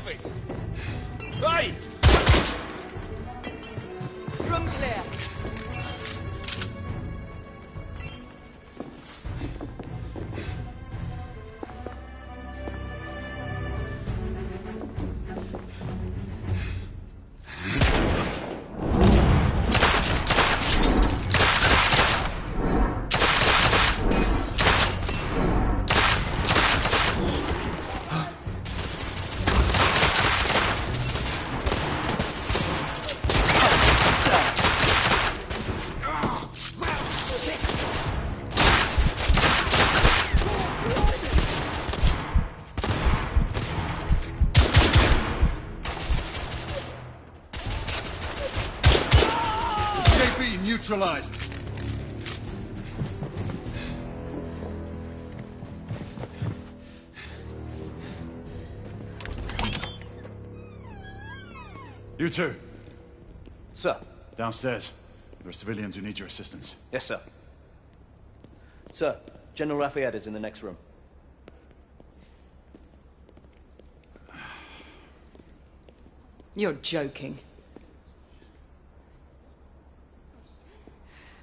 it! Hey! Room clear. Neutralized. You two. Sir. Downstairs. There are civilians who need your assistance. Yes, sir. Sir, General Lafayette is in the next room. You're joking.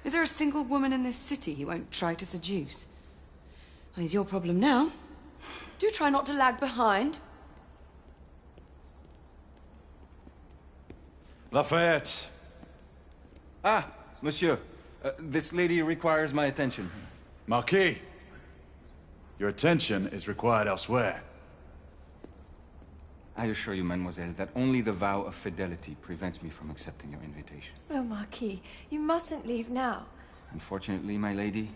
Is there a single woman in this city he won't try to seduce? Well, he's your problem now. Do try not to lag behind. Lafayette. Ah, monsieur. This lady requires my attention. Marquis. Your attention is required elsewhere. I assure you, mademoiselle, that only the vow of fidelity prevents me from accepting your invitation. Oh, Marquis, you mustn't leave now. Unfortunately, my lady,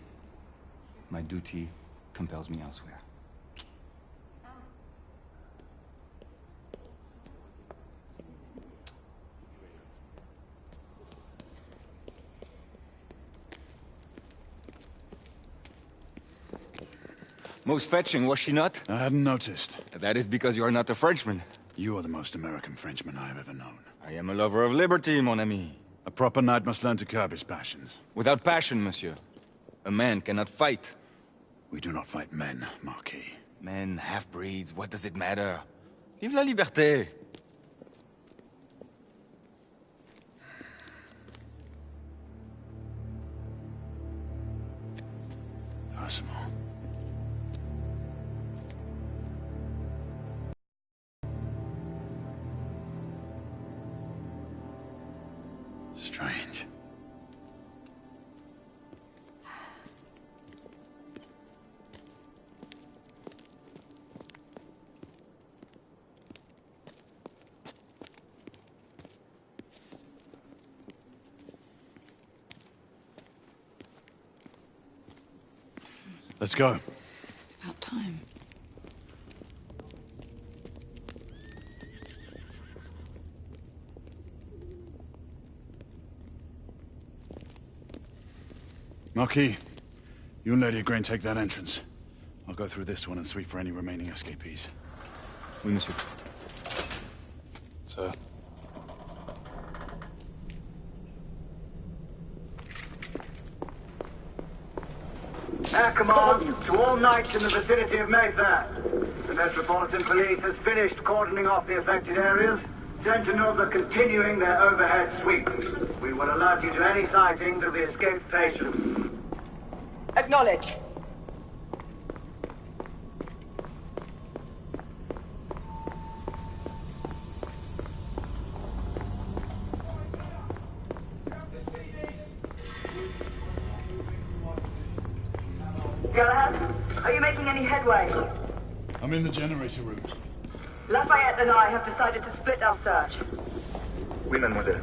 my duty compels me elsewhere. Most fetching, was she not? I hadn't noticed. That is because you are not a Frenchman. You are the most American Frenchman I have ever known. I am a lover of liberty, mon ami. A proper knight must learn to curb his passions. Without passion, monsieur, a man cannot fight. We do not fight men, Marquis. Men, half-breeds, what does it matter? Vive la liberté! Percival. Strange. Let's go. It's about time. Marquis, you and Lady Grain take that entrance. I'll go through this one and sweep for any remaining escapees. Oui, monsieur. Sir. Air command to all knights in the vicinity of Mayfair. The Metropolitan Police has finished cordoning off the affected areas. Sentinels are continuing their overhead sweep. We will alert you to any sightings of the escaped patients. Acknowledge. Galahad, are you making any headway? I'm in the generator room. Lafayette and I have decided to split our search. Oui, mademoiselle.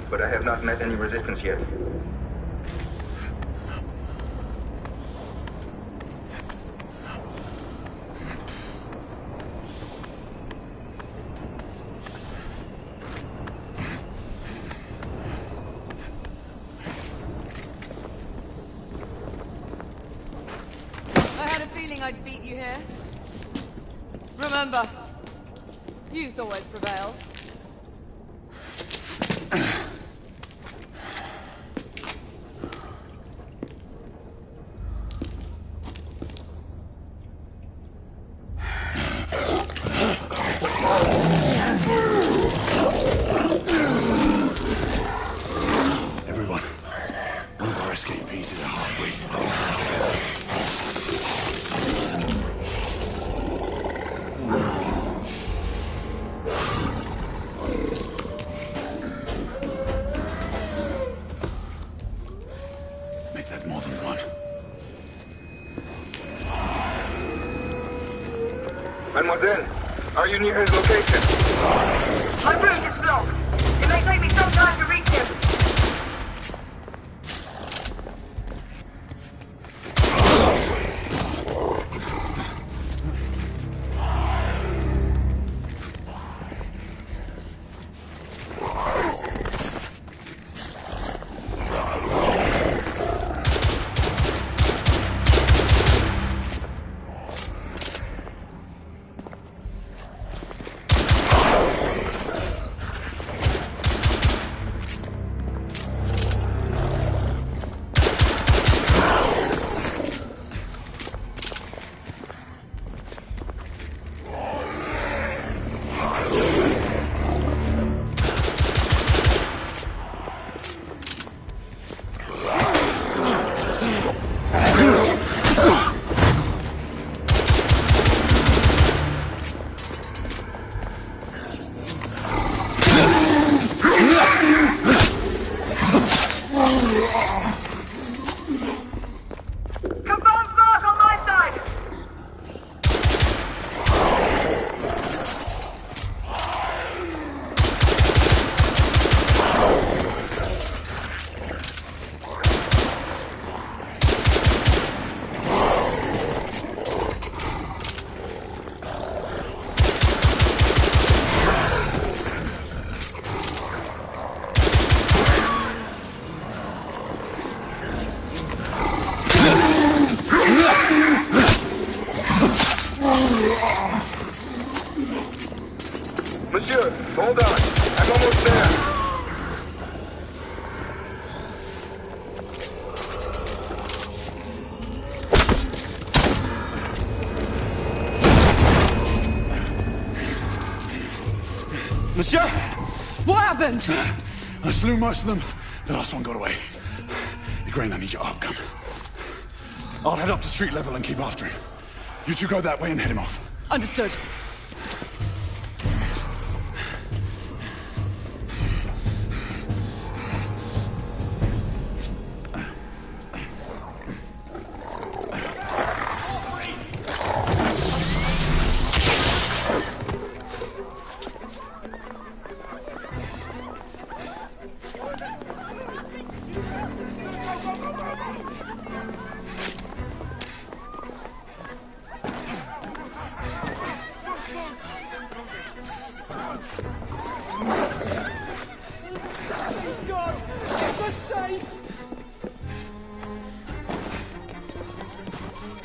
But I have not met any resistance yet. I had a feeling I'd beat you here. Remember, youth always prevails. Everyone, one of our escapees is a half-breed. Make that more than one. Mademoiselle, are you near his location? My route is blocked. It may take me some time to reach him. Confirmed mark on my side! Monsieur, hold on. I'm almost there. Monsieur! What happened? I slew most of them. The last one got away. Igraine, I need your arc gun. I'll head up to street level and keep after him. You two go that way and head him off. Understood.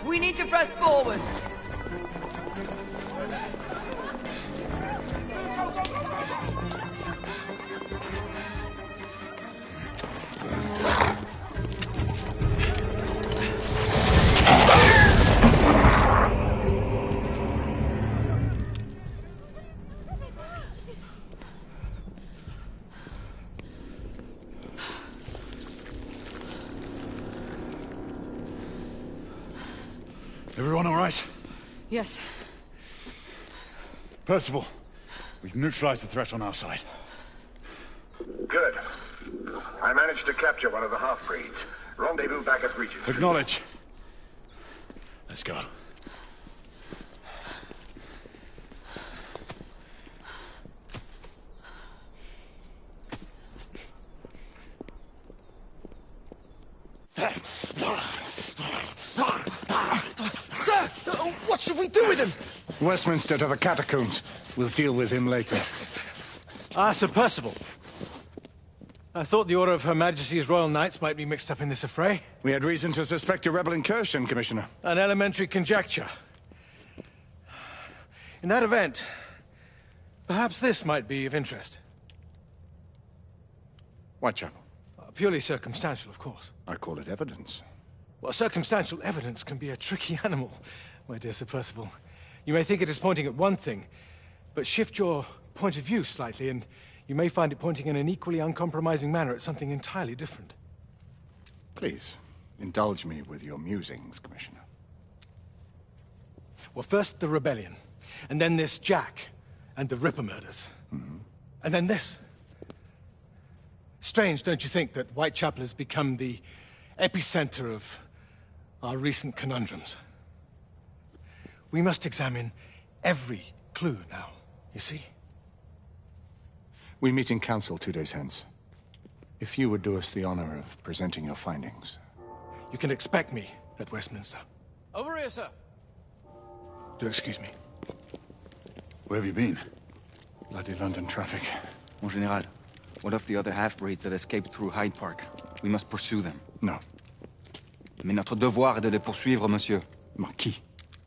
We need to press forward. Everyone all right? Yes. Percival, we've neutralized the threat on our side. Good. I managed to capture one of the half-breeds. Rendezvous back at Regis. Acknowledge. Let's go. Sir! What should we do with him? Westminster to the catacombs. We'll deal with him later. Ah, Sir Percival. I thought the Order of Her Majesty's Royal Knights might be mixed up in this affray. We had reason to suspect a rebel incursion, Commissioner. An elementary conjecture. In that event, perhaps this might be of interest. Whitechapel. Purely circumstantial, of course. I call it evidence. Well, circumstantial evidence can be a tricky animal, my dear Sir Percival. You may think it is pointing at one thing, But shift your point of view slightly, and you may find it pointing in an equally uncompromising manner at something entirely different. Please, indulge me with your musings, Commissioner. Well, first the rebellion, and then this Jack, and the Ripper murders. And then this. Strange, don't you think, that Whitechapel has become the epicenter of our recent conundrums? We must examine every clue now, you see? We meet in council 2 days hence. If you would do us the honor of presenting your findings. You can expect me at Westminster. Over here, sir. Do excuse me. Where have you been? Bloody London traffic. Mon Général, what of the other half-breeds that escaped through Hyde Park? We must pursue them. No. Mais notre devoir est de les poursuivre, monsieur. Marquis,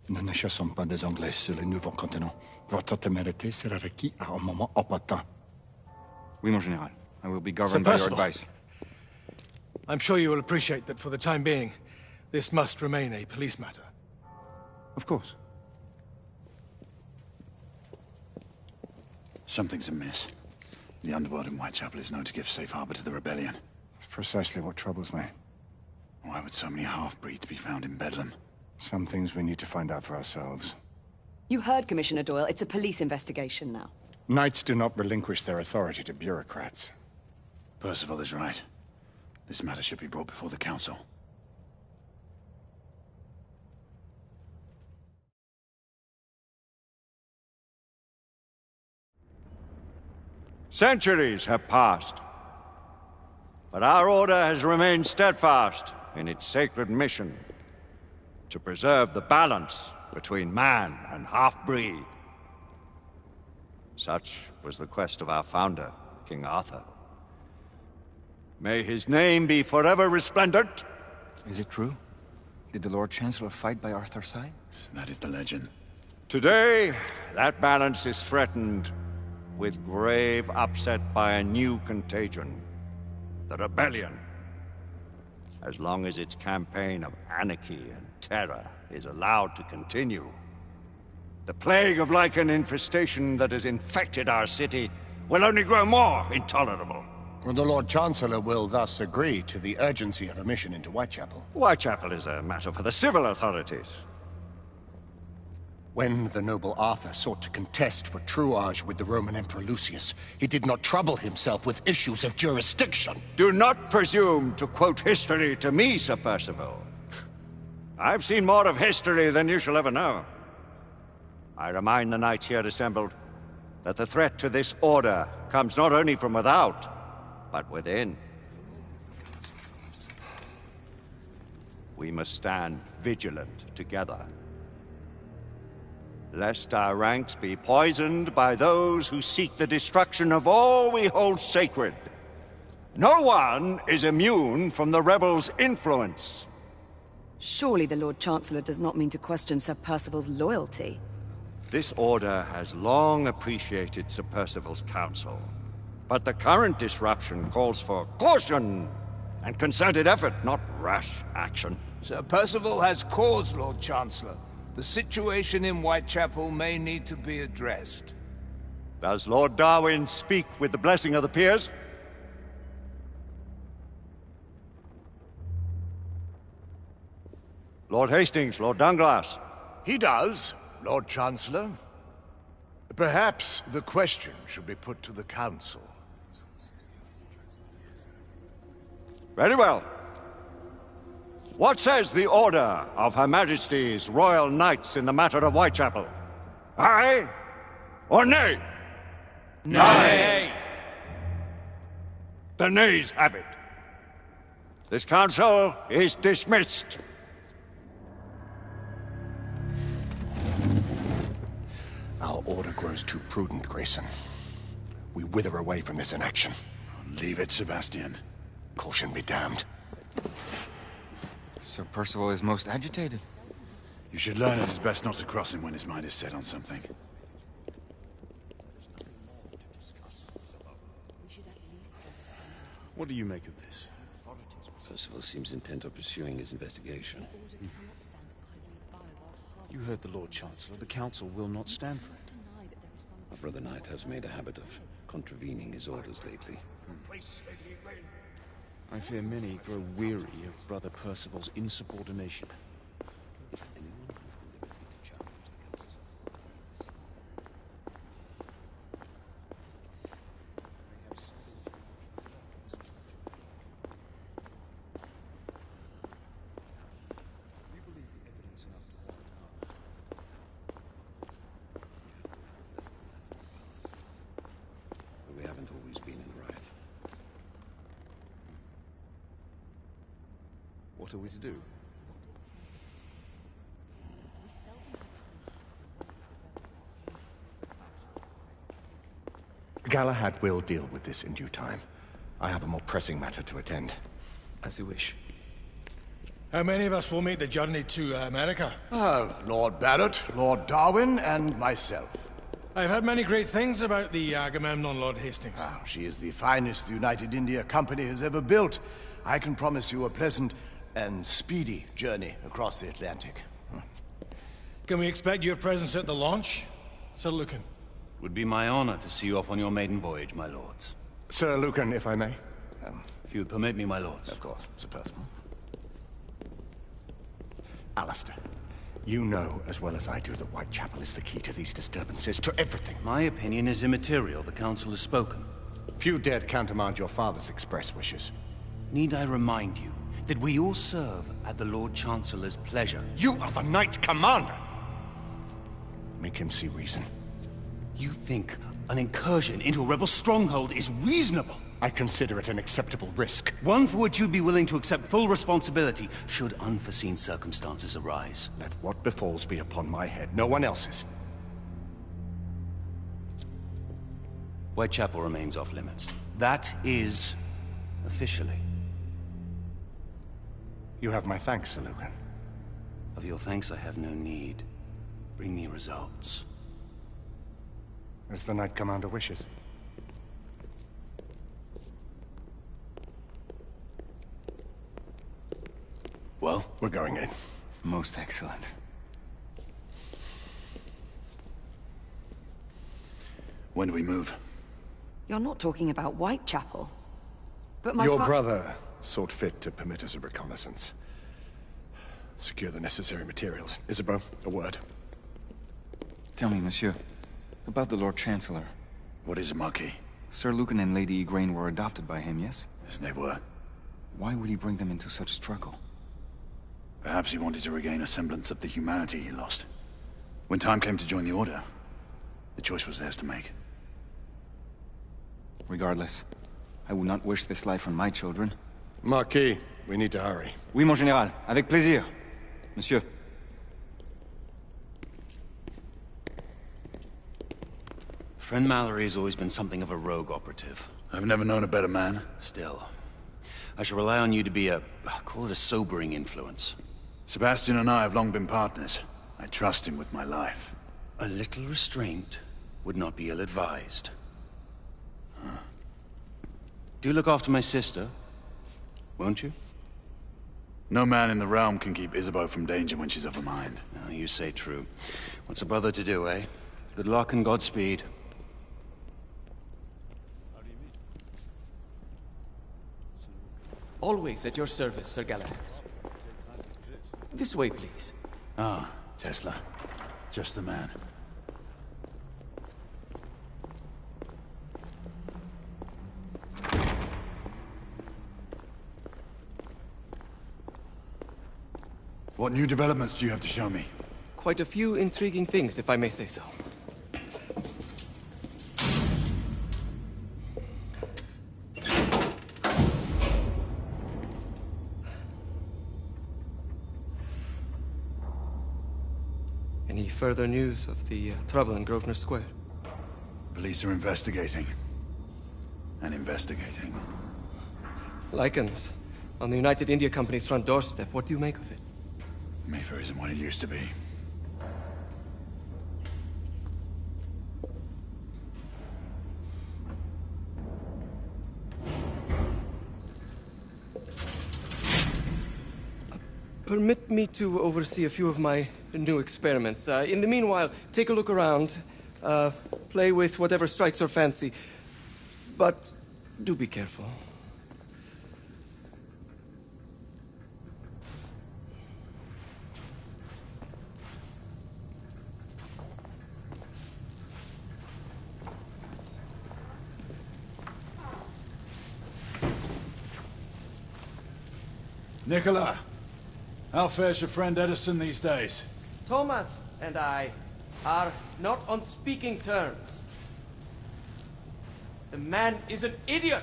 nous ne chassons pas des Anglais sur le nouveau continent. Votre témérité sera requis à un moment opportun. Oui, mon Général. I will be governed by your advice. I'm sure you will appreciate that for the time being, this must remain a police matter. Of course. Something's amiss. The underworld in Whitechapel is known to give safe harbor to the rebellion. It's precisely what troubles me. Why would so many half-breeds be found in Bedlam? Some things we need to find out for ourselves. You heard Commissioner Doyle. It's a police investigation now. Knights do not relinquish their authority to bureaucrats. Percival is right. This matter should be brought before the council. Centuries have passed, but our order has remained steadfast in its sacred mission to preserve the balance between man and half-breed. Such was the quest of our founder, King Arthur. May his name be forever resplendent. Is it true? Did the Lord Chancellor fight by Arthur's side? That is the legend. Today, that balance is threatened with grave upset by a new contagion, the rebellion. As long as its campaign of anarchy and terror is allowed to continue, the plague of lichen infestation that has infected our city will only grow more intolerable. Well, the Lord Chancellor will thus agree to the urgency of a mission into Whitechapel. Whitechapel is a matter for the civil authorities. When the noble Arthur sought to contest for truage with the Roman Emperor Lucius, he did not trouble himself with issues of jurisdiction. Do not presume to quote history to me, Sir Percival. I've seen more of history than you shall ever know. I remind the knights here assembled that the threat to this order comes not only from without, but within. We must stand vigilant together, lest our ranks be poisoned by those who seek the destruction of all we hold sacred. No one is immune from the rebels' influence. Surely the Lord Chancellor does not mean to question Sir Percival's loyalty. This order has long appreciated Sir Percival's counsel, but the current disruption calls for caution and concerted effort, not rash action. Sir Percival has cause, Lord Chancellor. The situation in Whitechapel may need to be addressed. Does Lord Darwin speak with the blessing of the peers? Lord Hastings, Lord Dunglass. He does, Lord Chancellor. Perhaps the question should be put to the Council. Very well. What says the Order of Her Majesty's Royal Knights in the matter of Whitechapel? Aye or nay? Nay. The nays have it. This council is dismissed. Our order grows too prudent, Grayson. We wither away from this inaction. Leave it, Sebastian. Caution be damned. Sir Percival is most agitated. You should learn it is best not to cross him when his mind is set on something. What do you make of this? Percival seems intent on pursuing his investigation. You heard the Lord Chancellor. The Council will not stand for it. Brother Knight has made a habit of contravening his orders lately. I fear many grow weary of Brother Percival's insubordination. But we haven't always been in the right. What are we to do? Galahad will deal with this in due time. I have a more pressing matter to attend. As you wish. How many of us will make the journey to America? Lord Barrett, Lord Darwin, and myself. I've heard many great things about the Agamemnon, Lord Hastings. She is the finest the United India Company has ever built. I can promise you a pleasant and speedy journey across the Atlantic. Can we expect your presence at the launch, Sir Lucan? Would be my honor to see you off on your maiden voyage, my lords. Sir Lucan, if I may. If you would permit me, my lords. Of course, Sir Percival. Alistair, you know as well as I do that Whitechapel is the key to these disturbances, to everything. My opinion is immaterial. The Council has spoken. Few dared countermand your father's express wishes. Need I remind you that we all serve at the Lord Chancellor's pleasure? You are the Knight Commander! Make him see reason. You think an incursion into a rebel stronghold is reasonable? I consider it an acceptable risk. One for which you'd be willing to accept full responsibility should unforeseen circumstances arise. Let what befalls be upon my head, no one else's. Whitechapel remains off limits. That is officially. You have my thanks, Sir Lucan. Of your thanks I have no need. Bring me results. As the Knight Commander wishes. Well, we're going in. Most excellent. When do we move? You're not talking about Whitechapel. But my Your brother sought fit to permit us a reconnaissance. Secure the necessary materials. Isabeau, a word. Tell me, monsieur, about the Lord Chancellor. What is it, Marquis? Sir Lucan and Lady Igraine were adopted by him, yes? Yes, they were. Why would he bring them into such struggle? Perhaps he wanted to regain a semblance of the humanity he lost. When time came to join the Order, the choice was theirs to make. Regardless, I would not wish this life on my children. Marquis, we need to hurry. Oui, mon général. Avec plaisir. Monsieur. Friend Mallory has always been something of a rogue operative. I've never known a better man. Still, I shall rely on you to be call it a sobering influence. Sebastian and I have long been partners. I trust him with my life. A little restraint would not be ill-advised. Do look after my sister, won't you? No man in the realm can keep Isabeau from danger when she's of a mind. Oh, you say true. What's a brother to do, eh? Good luck and Godspeed. Always at your service, Sir Galahad. This way, please. Ah, Tesla. Just the man. What new developments do you have to show me? Quite a few intriguing things, if I may say so. Any further news of the trouble in Grosvenor Square? Police are investigating. And investigating. Lycans, on the United India Company's front doorstep. What do you make of it? Mayfair isn't what it used to be. Permit me to oversee a few of my new experiments. In the meanwhile, take a look around. play with whatever strikes your fancy. But do be careful. Nicola, how fares your friend Edison these days? Thomas and I are not on speaking terms. The man is an idiot!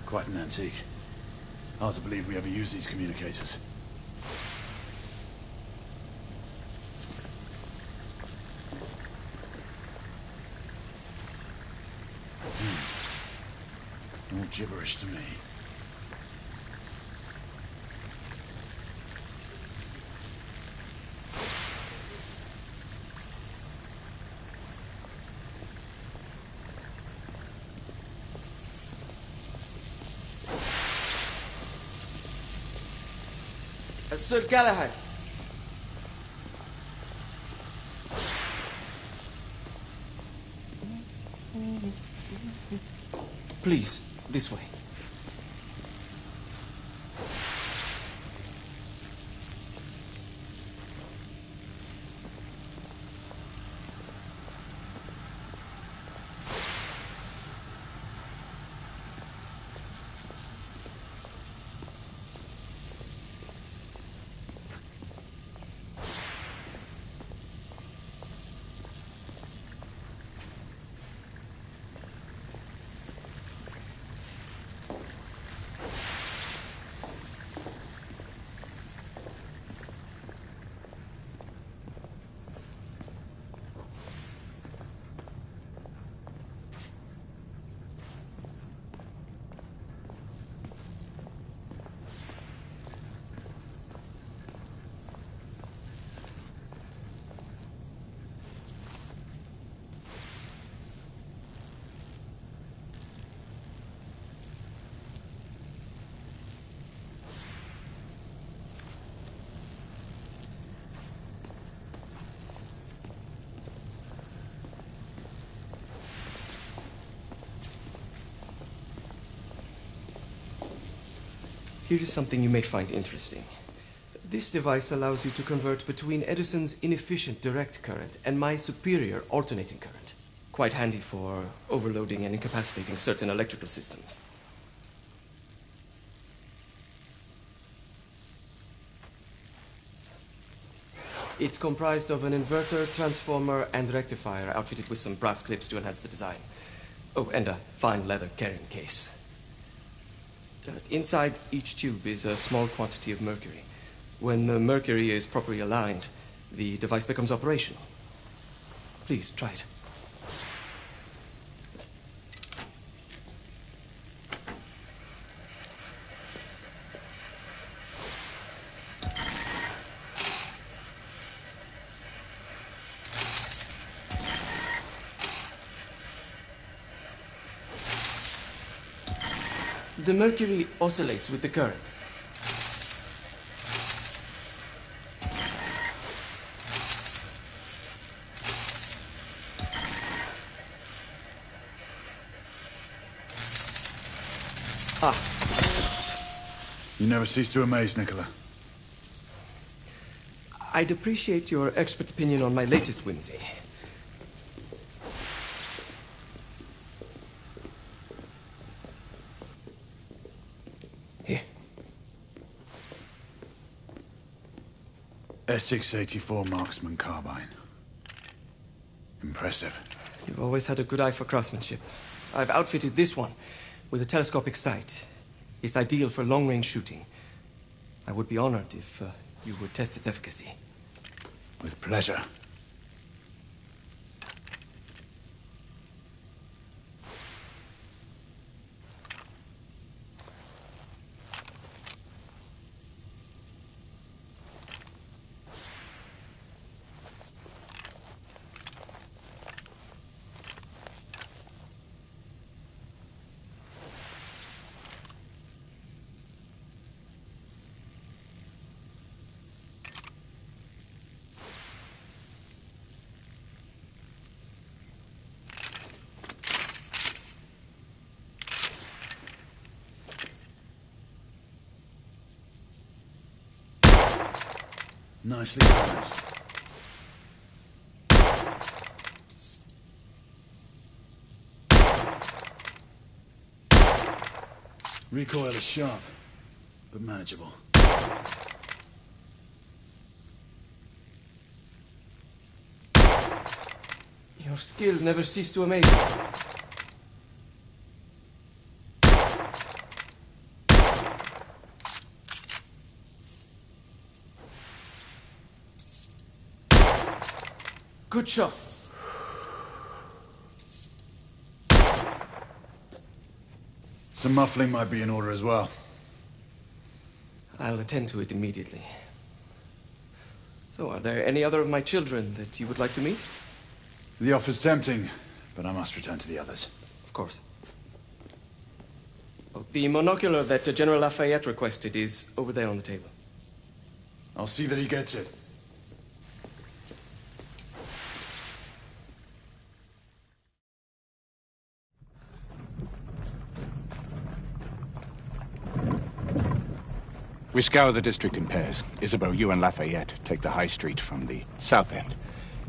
Quite an antique. Hard to believe we ever use these communicators. All gibberish to me. Sir Galahad. Please, this way. Here is something you may find interesting. This device allows you to convert between Edison's inefficient direct current and my superior alternating current. Quite handy for overloading and incapacitating certain electrical systems. It's comprised of an inverter, transformer, and rectifier outfitted with some brass clips to enhance the design. Oh, and a fine leather carrying case. Inside each tube is a small quantity of mercury. When the mercury is properly aligned, the device becomes operational. Please, try it. The mercury oscillates with the current. You never cease to amaze, Nicola. I'd appreciate your expert opinion on my latest whimsy. Essex 84 Marksman Carbine. Impressive. You've always had a good eye for craftsmanship. I've outfitted this one with a telescopic sight. It's ideal for long-range shooting. I would be honored if you would test its efficacy. With pleasure. Nicely balanced. Recoil is sharp, but manageable. Your skills never cease to amaze me. Good shot. Some muffling might be in order as well. I'll attend to it immediately. So, are there any other of my children that you would like to meet? The offer's tempting, but I must return to the others. Of course. Oh, the monocular that General Lafayette requested is over there on the table. I'll see that he gets it. We scour the district in pairs. Isabeau, you and Lafayette take the high street from the south end.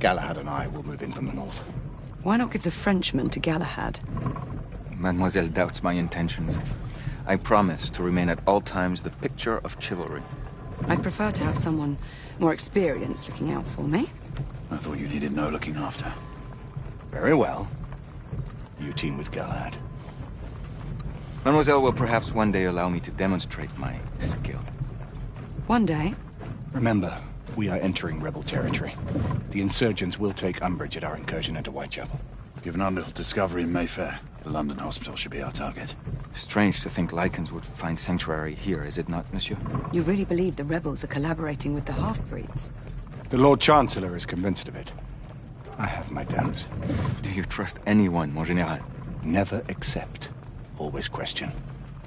Galahad and I will move in from the north. Why not give the Frenchman to Galahad? Mademoiselle doubts my intentions. I promise to remain at all times the picture of chivalry. I'd prefer to have someone more experienced looking out for me. I thought you needed no looking after. Very well. You team with Galahad. Mademoiselle will perhaps one day allow me to demonstrate my skill. One day? Remember, we are entering rebel territory. The insurgents will take umbrage at our incursion into Whitechapel. Given our little discovery in Mayfair, the London hospital should be our target. Strange to think Lycans would find sanctuary here, is it not, monsieur? You really believe the rebels are collaborating with the half-breeds? The Lord Chancellor is convinced of it. I have my doubts. Do you trust anyone, mon général? Never accept. Always question.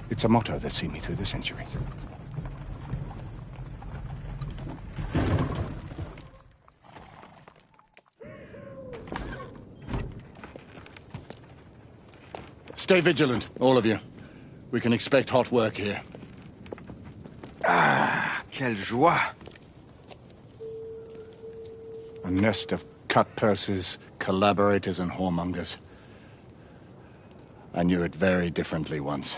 It's a motto that's seen me through the centuries. Stay vigilant, all of you. We can expect hot work here. Ah, quelle joie! A nest of cut-pursers, collaborators, and whoremongers. I knew it very differently once.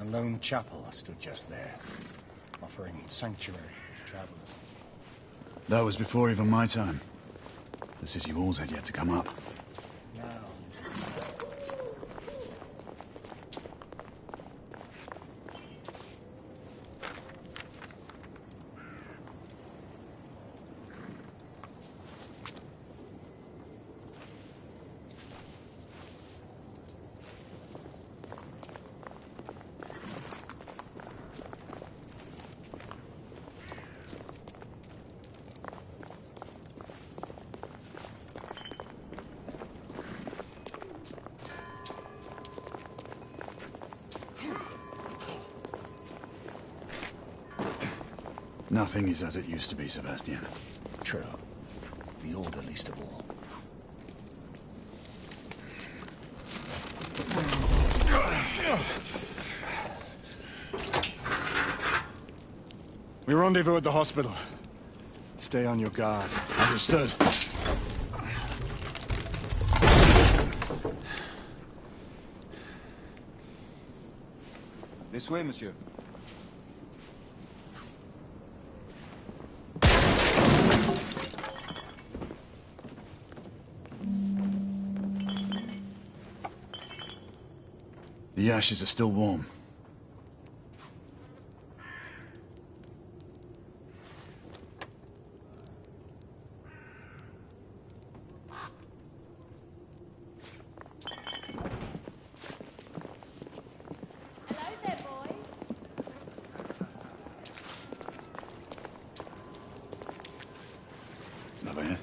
A lone chapel stood just there, offering sanctuary to travelers. That was before even my time. The city walls had yet to come up. Nothing is as it used to be, Sebastian. True. The Order least of all. We rendezvous at the hospital. Stay on your guard. Understood. This way, monsieur. The ashes are still warm. Lafayette?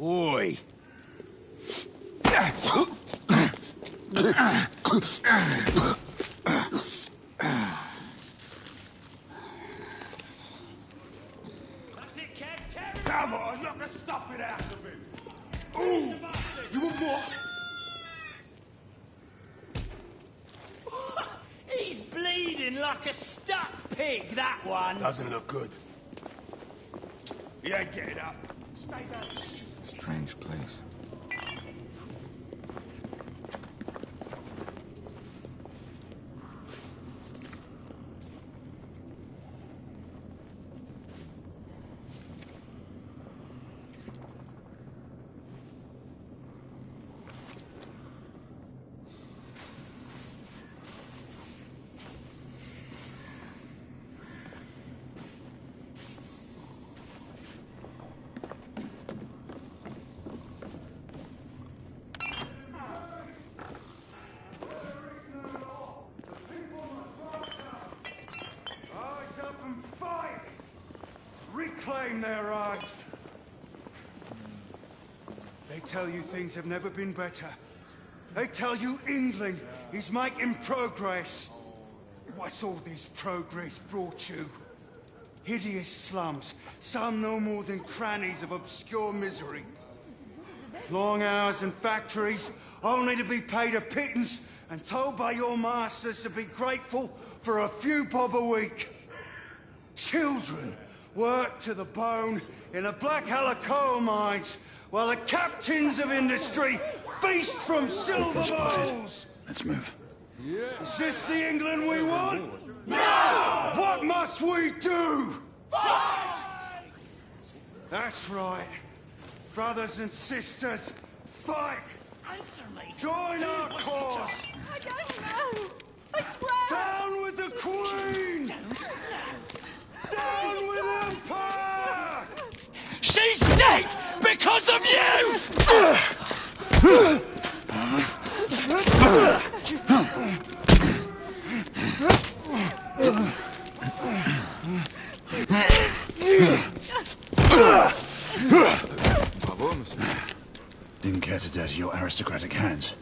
Oi! Come on, knock the stuffing out of him! Ooh! You want more? He's bleeding like a stuck pig, that one. Doesn't look good. He ain't getting up. Stay down. Strange place. Reclaim their rights. They tell you things have never been better. They tell you England is making progress. What's all this progress brought you? Hideous slums, some no more than crannies of obscure misery. Long hours in factories, only to be paid a pittance and told by your masters to be grateful for a few bob a week. Children work to the bone in the Blackhallow coal mines, while the captains of industry feast from silver bowls. Let's move. Is this the England we want? No! What must we do? Fight! That's right. Brothers and sisters, fight! Answer me. Join our cause! I don't know. I swear. Down with the Queen! Down with Empire! She's dead because of you! Bravo, monsieur. Didn't care to dirty your aristocratic hands.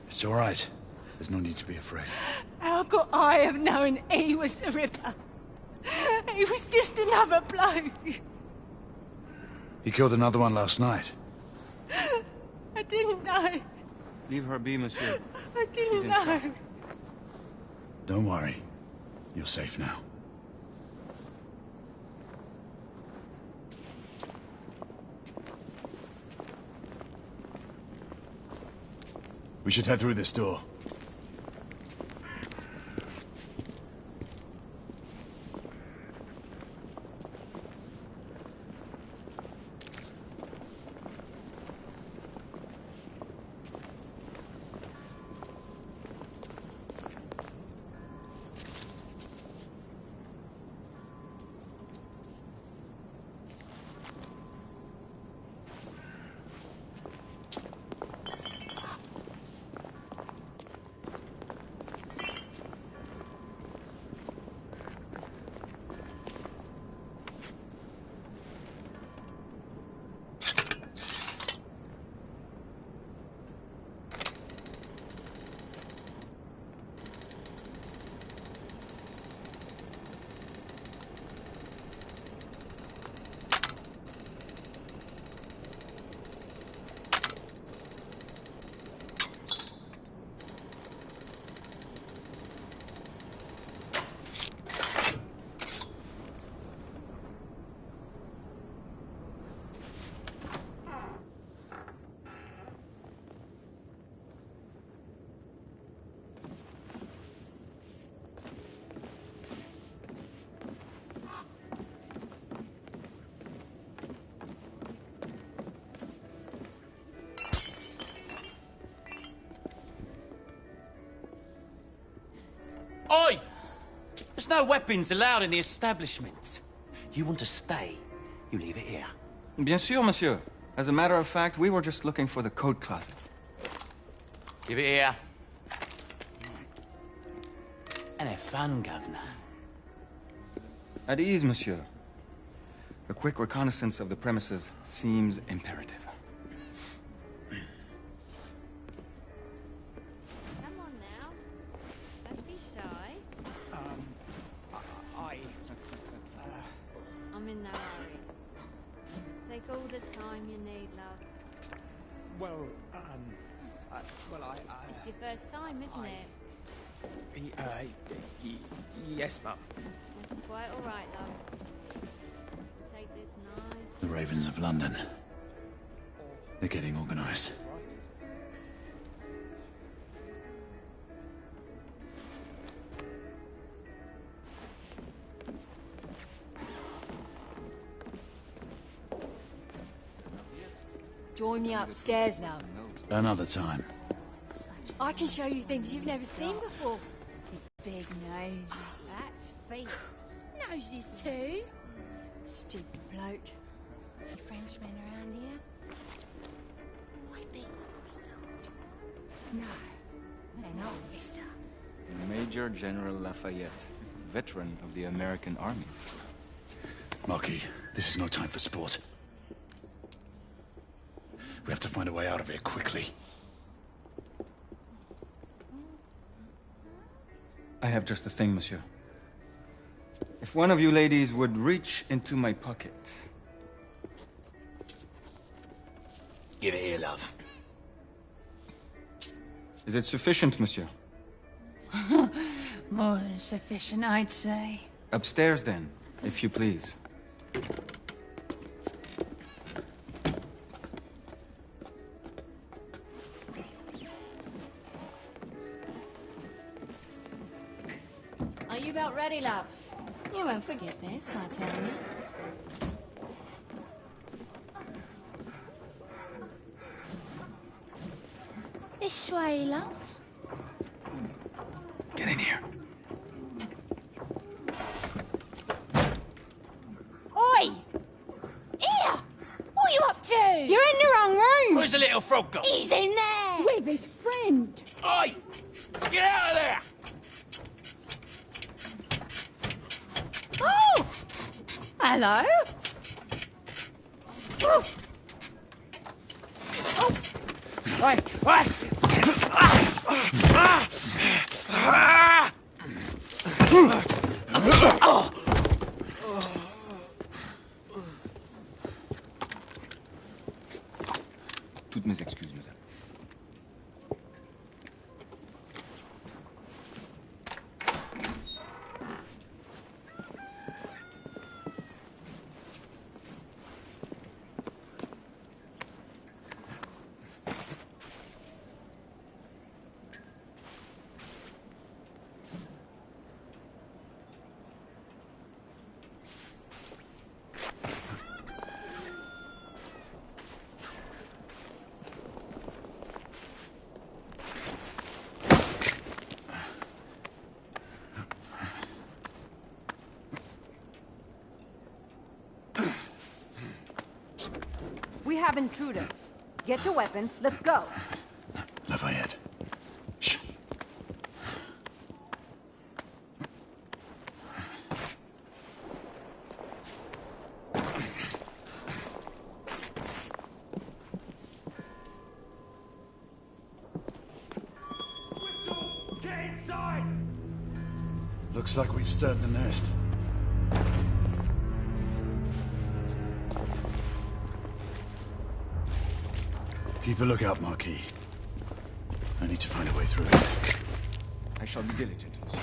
It's all right. There's no need to be afraid. How could I have known he was the Ripper? He was just another bloke. He killed another one last night. I didn't know. Leave her be, monsieur. I didn't know. Don't worry. You're safe now. We should head through this door. Oi! There's no weapons allowed in the establishment. You want to stay, you leave it here. Bien sûr, monsieur. As a matter of fact, we were just looking for the code closet. Give it here. And have fun, governor. At ease, monsieur. A quick reconnaissance of the premises seems imperative. Come on now. Don't be shy. I'm in no hurry. Take all the time you need, love. Well, It's your first time, isn't it? yes, Mum. That's quite all right, love. Take this nice. The Ravens of London. They're getting organized. Join me upstairs, love. Another time. I can show you things you've never seen before. Big nose. That's feet. Noses too. Stupid bloke. Any Frenchmen around here? I think so. No, an officer. Major General Lafayette, veteran of the American Army. Marquis, this is no time for sport. We have to find a way out of here quickly. I have just the thing, monsieur. If one of you ladies would reach into my pocket. Give it here, love. Is it sufficient, monsieur? More than sufficient, I'd say. Upstairs, then, if you please. Are you about ready, love? You won't forget this, I tell you. This way, love. Get in here. Oi! Here! What are you up to? You're in the wrong room! Where's the little frog gone? He's in there! With his friend! Oi! Get out of there! Oh! Hello? Oh! Oi! Oi! Toutes mes excuses, madame. We have intruders. Get your weapons. Let's go. Lafayette. Shh. Get inside! Looks like we've stirred the nest. Keep a lookout, Marquis. I need to find a way through it. I shall be diligent, monsieur.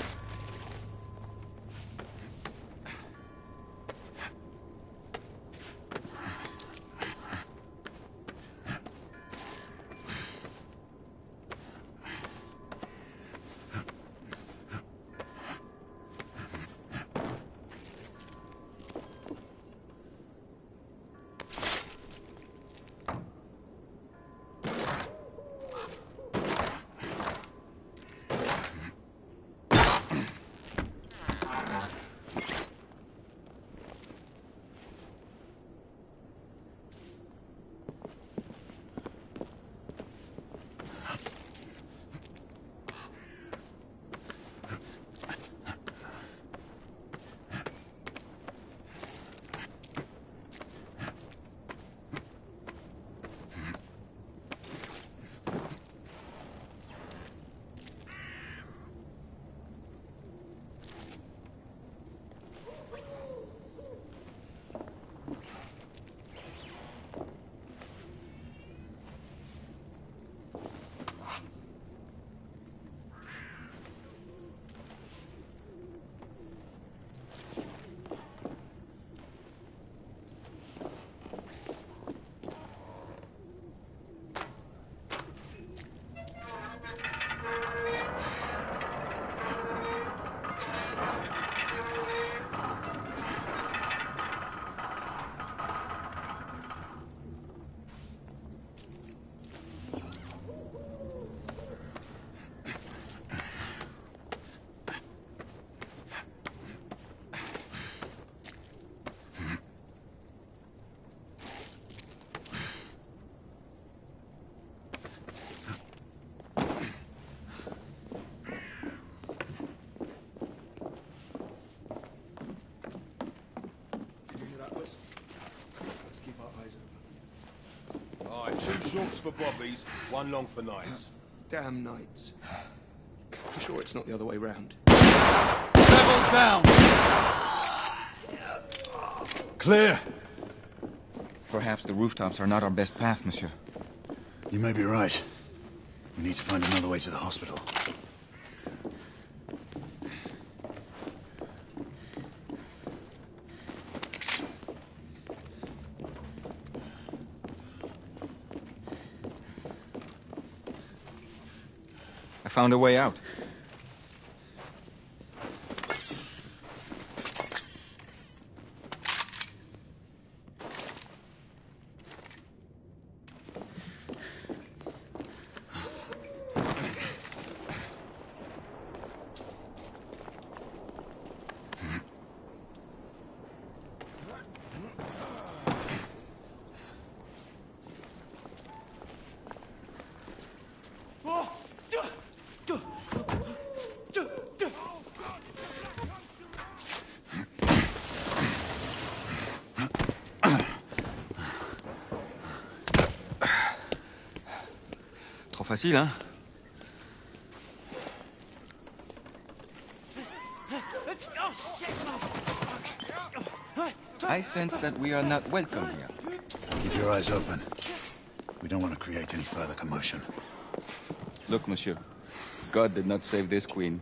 for bobbies, one long for nights. Damn nights. I'm sure it's not the other way round. Rebels down! Clear. Perhaps the rooftops are not our best path, monsieur. You may be right. We need to find another way to the hospital. I found a way out. Trop facile, hein? I sense that we are not welcome here. Keep your eyes open. We don't want to create any further commotion. Look, monsieur. God did not save this queen.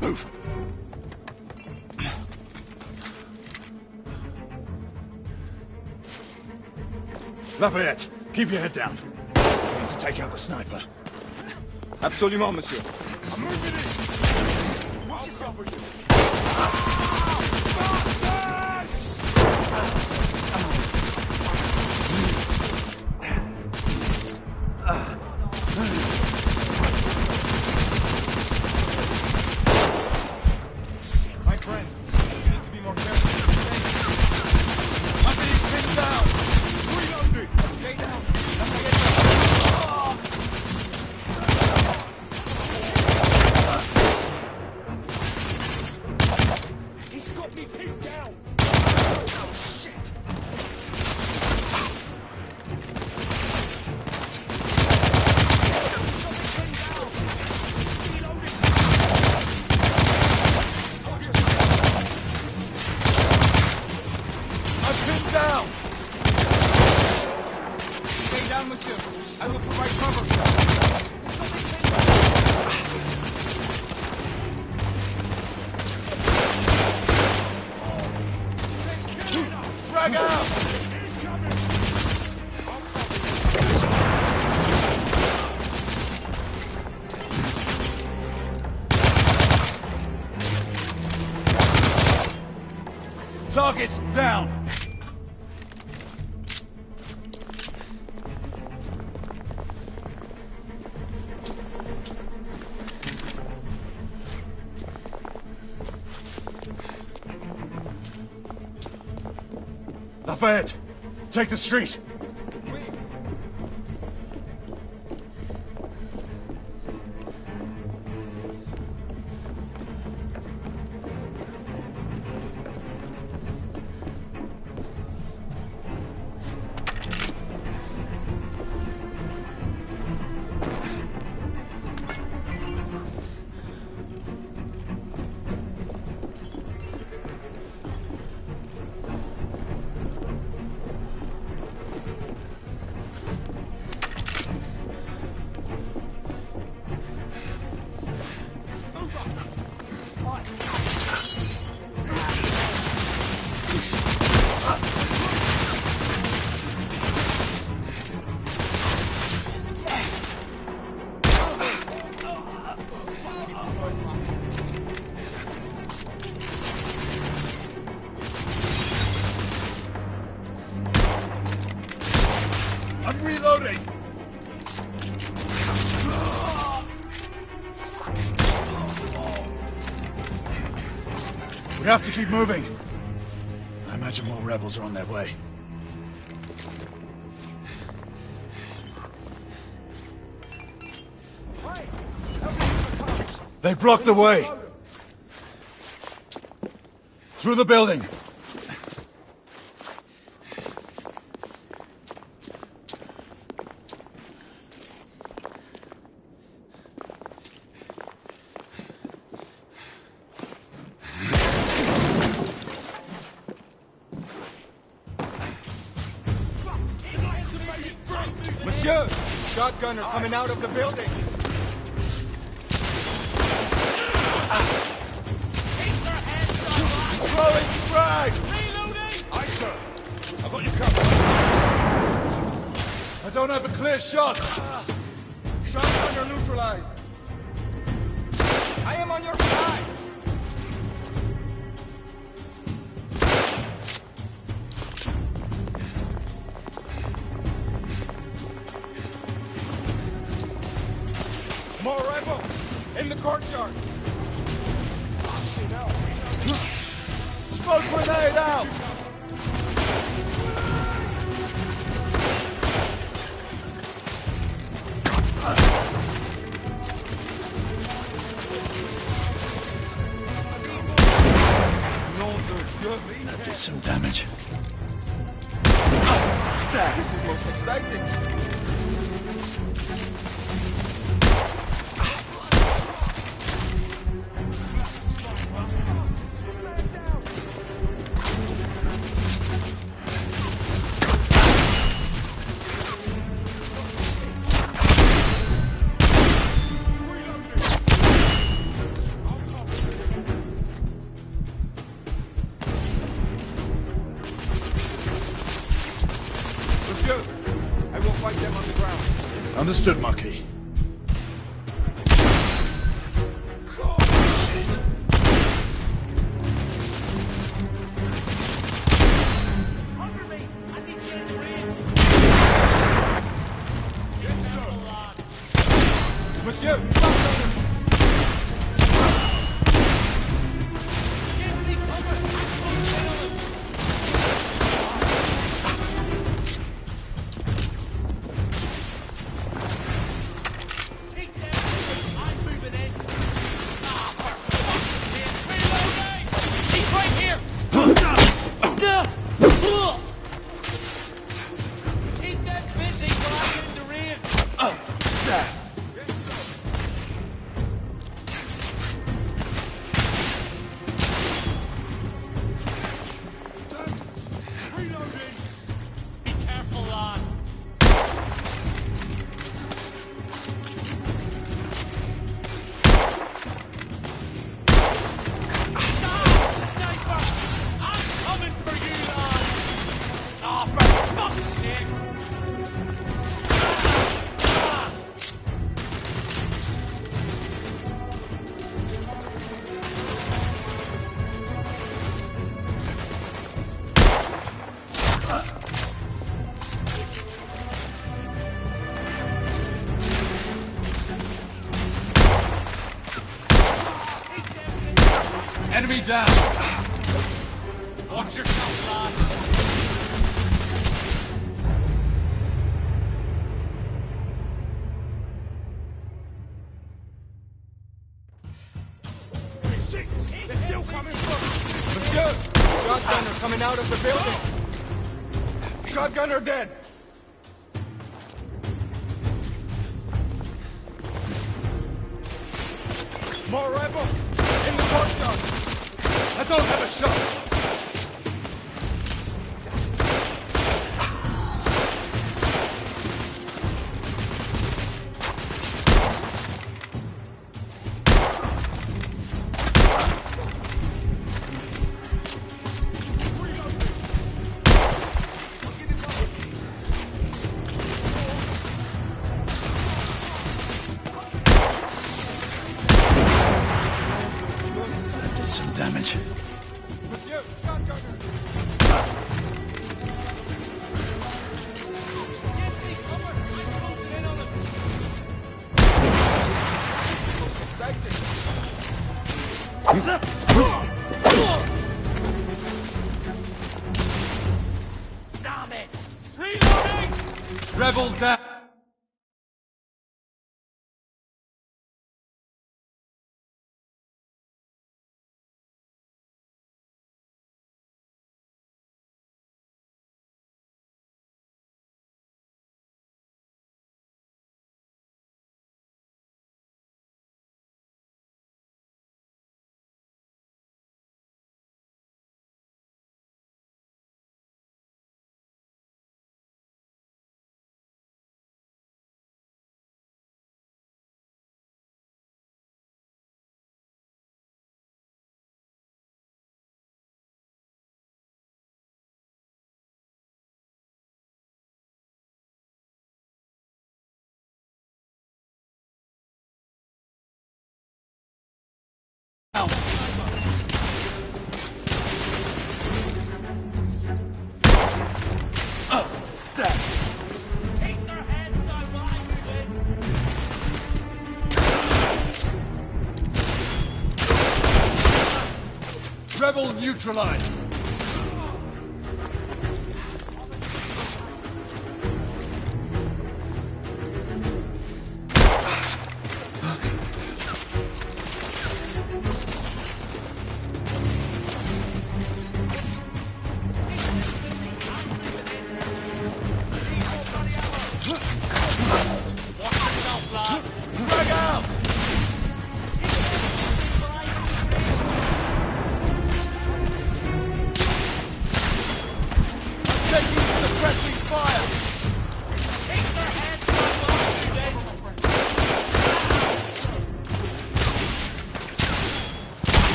Move! Lafayette, keep your head down. We need to take out the sniper. Absolument, monsieur. I'm moving in! Watch yourself with you! My friend, you need to be more careful. I'm being pinned down! Reloading! Stay down! He's got me pinned down! Oh, shit! I'm pinned down! Stay down, monsieur. I will provide cover. Frag out! Targets down! Lafayette, take the street. I'm reloading! We have to keep moving. I imagine more rebels are on their way. They blocked the way. Through the building. Monsieur! Shotgunner coming out of the building! Throwing frag! Reloading! Aye, sir. I've got you covered. I don't have a clear shot. Shotgunner neutralized! I am on your side! More rebels! In the courtyard! Smoke grenade out! That did some damage. This is most exciting! Monsieur, I will fight them on the ground. Understood, Marquis. Monsieur! Enemy down! Watch yourself, lad! They're still coming from... Monsieur! Shotgunner coming out of the building! Shotgunner dead! More rebels! In the courtyard! I don't have a shot! Some damage. Monsieur, shotgunner! Damn it! Reloading! Rebels down! rebel neutralized.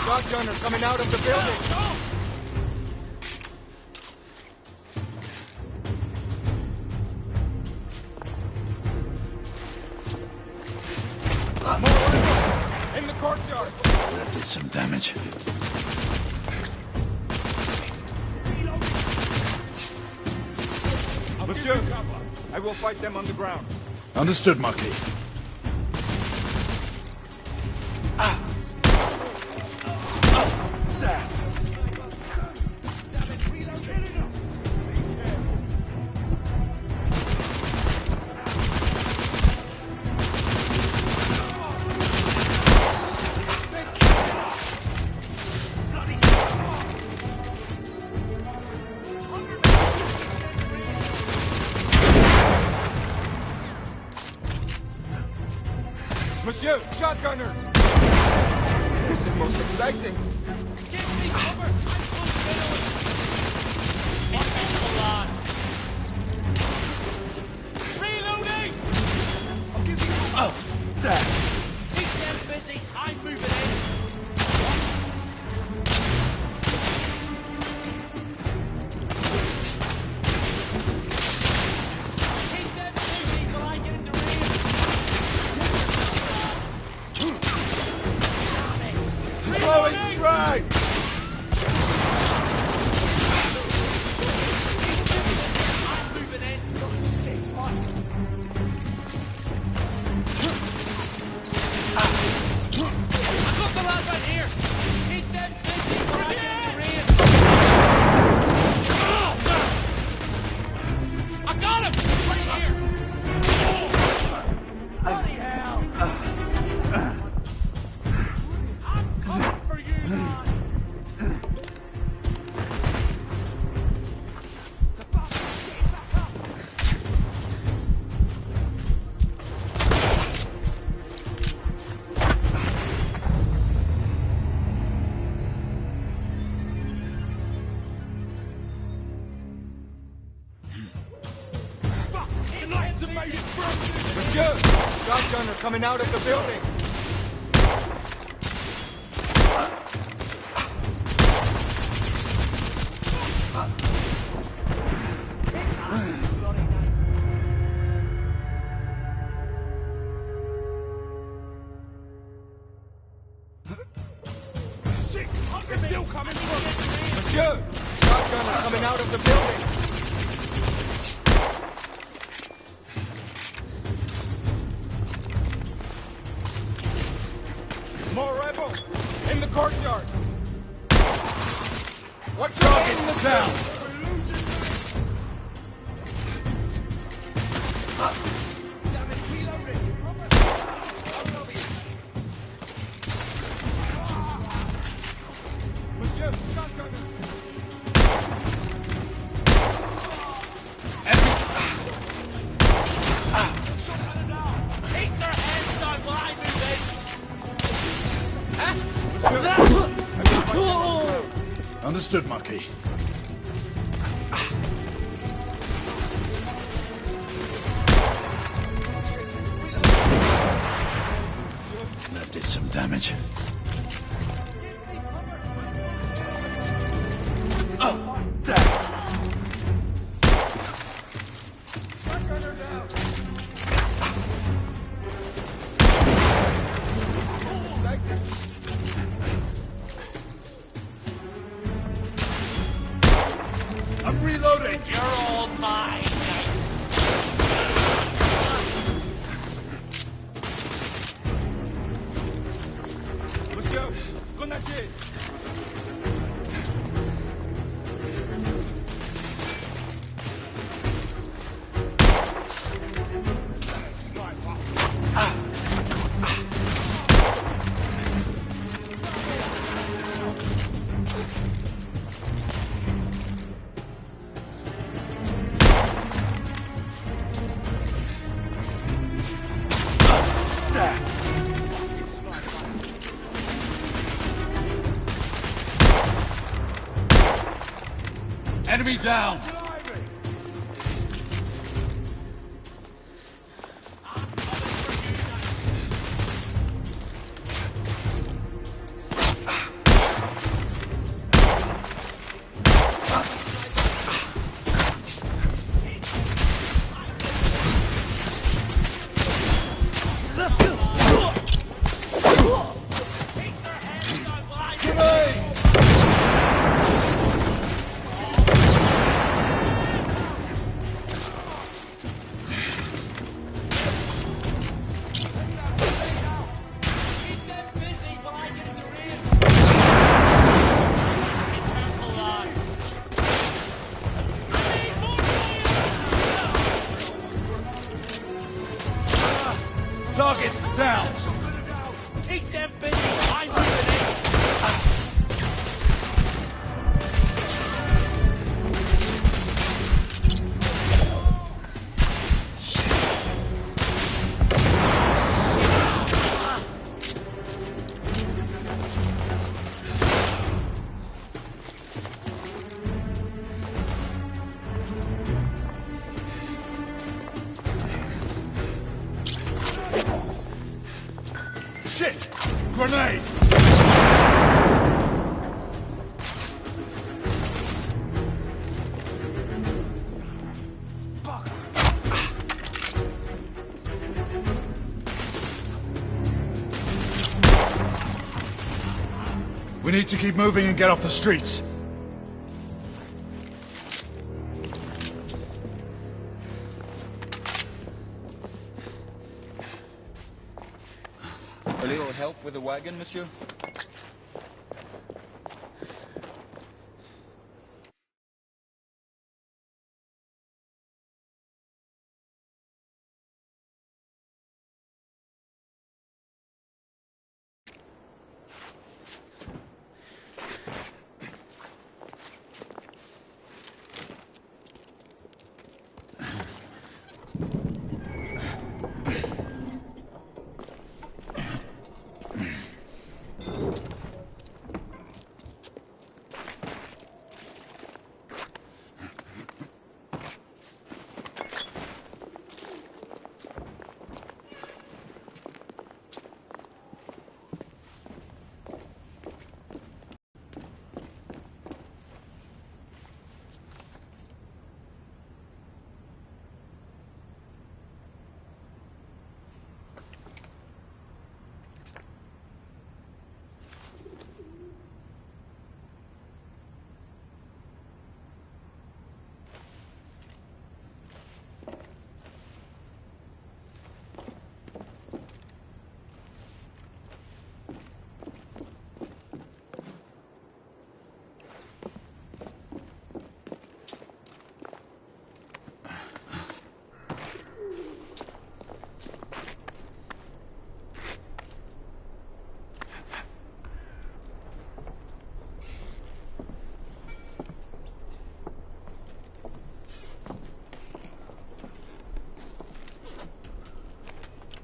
Shotgunner coming out of the building! More in the courtyard! That did some damage. Monsieur, I will fight them on the ground. Understood, Marquis. Monsieur, shotgunner! This is most exciting. Give me cover! I'm reloading! I'll give you cover! Keep them busy, I'm moving in! Keep them busy till I get into range! Blowing right! I'm moving in! Oh, shit, I got the lad right here! Keep them busy till I get into range! I got him! Right here! Bloody hell! I'm coming for you, man! The knights have made it through! Monsieur! Shotgunner coming out of the building! They're still coming through! Monsieur! Shotgunner coming out of the building! More rebels! In the courtyard! Watch out in the town! Damn it, reloading! Monsieur, shotgunner! Keep their hands down while I move in! Understood, Marquis. That did some damage. Enemy down! Targets down! Keep them busy! I'm moving in! Shit! Grenade! We need to keep moving and get off the streets. A little help with the wagon, monsieur?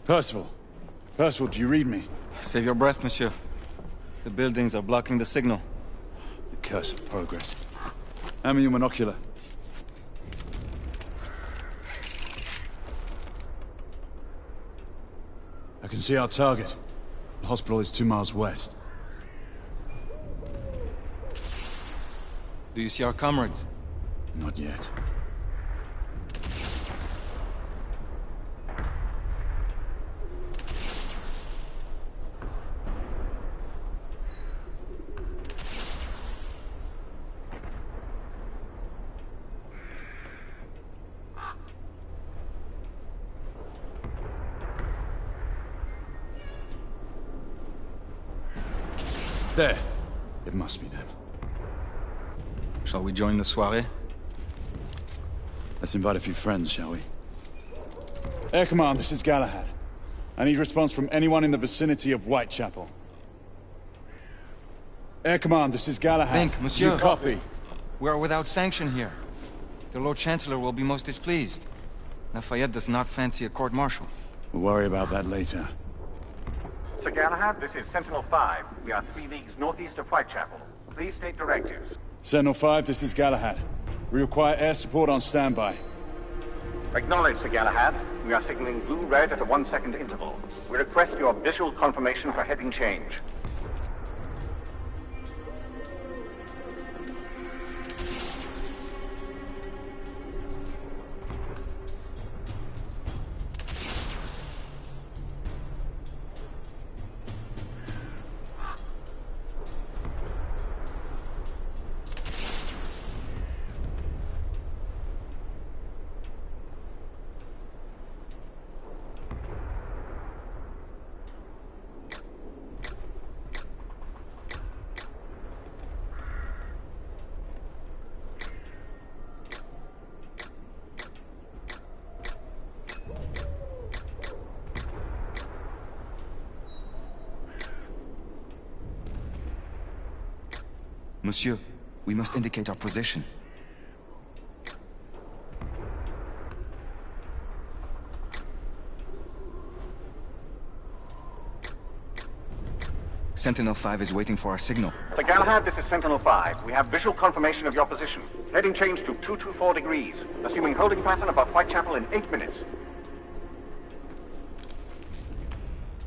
Percival. Percival, do you read me? Save your breath, monsieur. The buildings are blocking the signal. The curse of progress. Hand me your monocular. I can see our target. The hospital is 2 miles west. Do you see our comrades? Not yet. There. It must be them. Shall we join the soirée? Let's invite a few friends, shall we? Air Command, this is Galahad. I need response from anyone in the vicinity of Whitechapel. Air Command, this is Galahad. Think, monsieur. You copy? We are without sanction here. The Lord Chancellor will be most displeased. Lafayette does not fancy a court-martial. We'll worry about that later. Sir Galahad, this is Sentinel-5. We are 3 leagues northeast of Whitechapel. Please state directives. Sentinel-5, this is Galahad. We require air support on standby. Acknowledged, Sir Galahad. We are signaling blue-red at a 1-second interval. We request your visual confirmation for heading change. Monsieur, we must indicate our position. Sentinel-5 is waiting for our signal. Sir Galahad, this is Sentinel-5. We have visual confirmation of your position. Heading change to 224 degrees. Assuming holding pattern above Whitechapel in 8 minutes.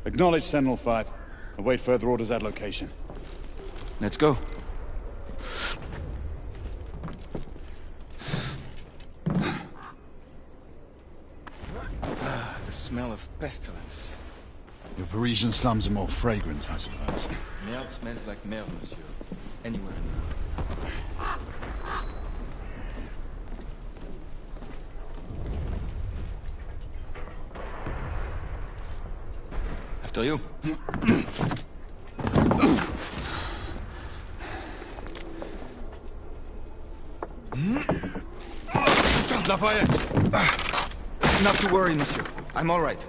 Acknowledge Sentinel-5. Await further orders at location. Let's go. The smell of pestilence. Your Parisian slums are more fragrant, I suppose. Merde smells like merde, monsieur. Anywhere in Europe. After you. Lafayette! Not to worry, monsieur. I'm all right.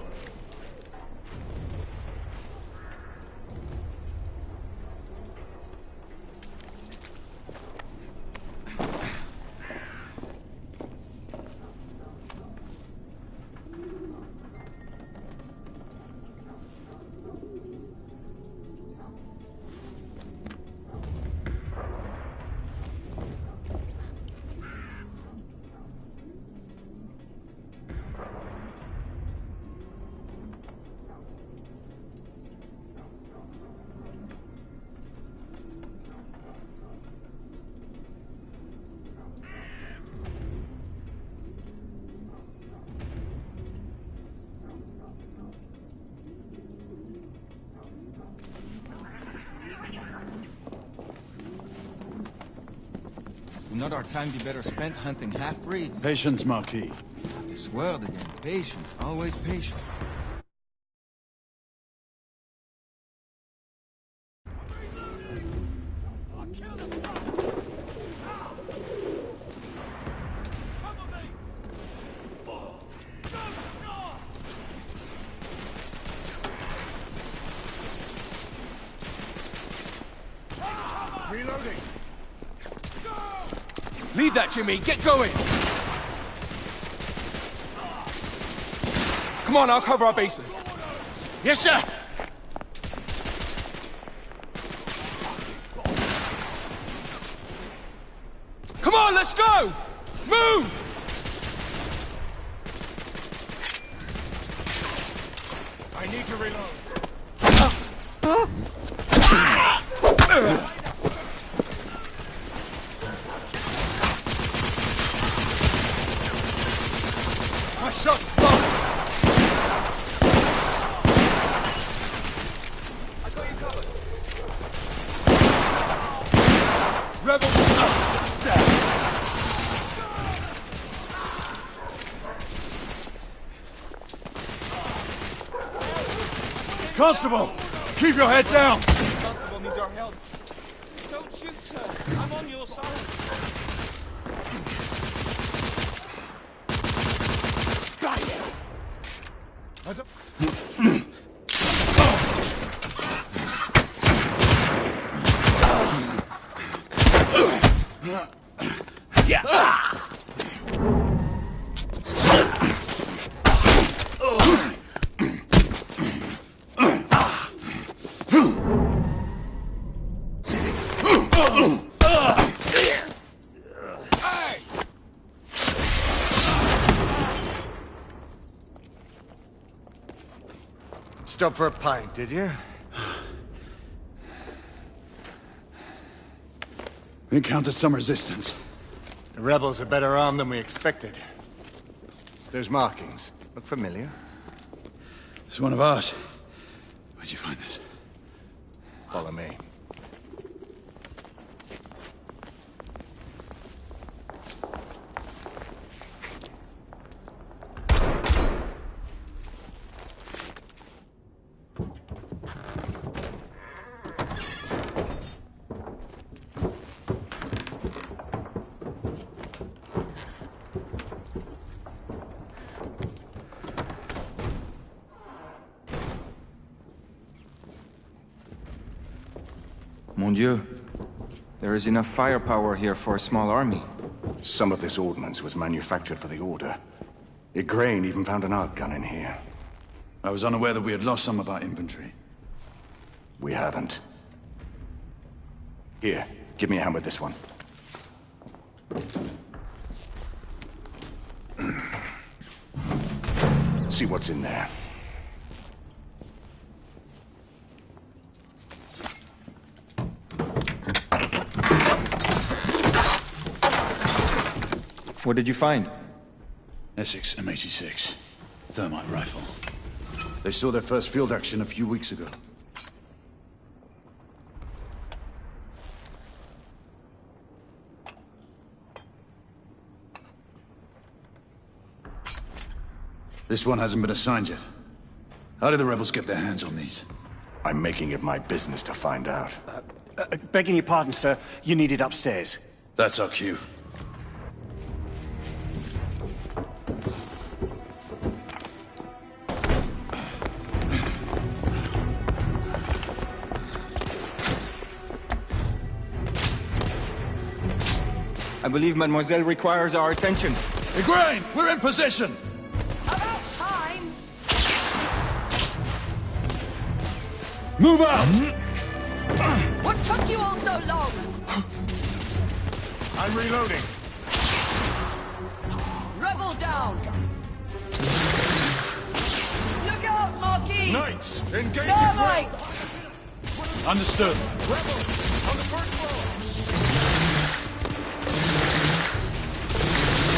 Would not our time be better spent hunting half-breeds? Patience, Marquis. This word again. Patience. Always patience. Reloading! Leave that, Jimmy! Get going! Come on, I'll cover our bases. Yes, sir! Come on, let's go! Move! I need to reload. My shot's blocked! I got you covered. Rebels! Constable! Keep your head down! Constable needs our help. Don't shoot, sir. I'm on your side. Stop for a pint, did you? We encountered some resistance. The rebels are better armed than we expected. There's markings. Look familiar. It's one of ours. Where'd you find this? Follow me. Mon Dieu. There is enough firepower here for a small army. Some of this ordnance was manufactured for the Order. Igraine even found an arc gun in here. I was unaware that we had lost some of our inventory. We haven't. Here, give me a hand with this one. See what's in there. What did you find? Essex M86. Thermite rifle. They saw their first field action a few weeks ago. This one hasn't been assigned yet. How did the rebels get their hands on these? I'm making it my business to find out. Begging your pardon, sir. You need it upstairs. That's our cue. I believe Mademoiselle requires our attention. Igraine, we're in position! About time! Move out! What took you all so long? I'm reloading. Rebel down! Look out, Marquis! Knights, engage Thermites! Understood. Rebels, on the first floor!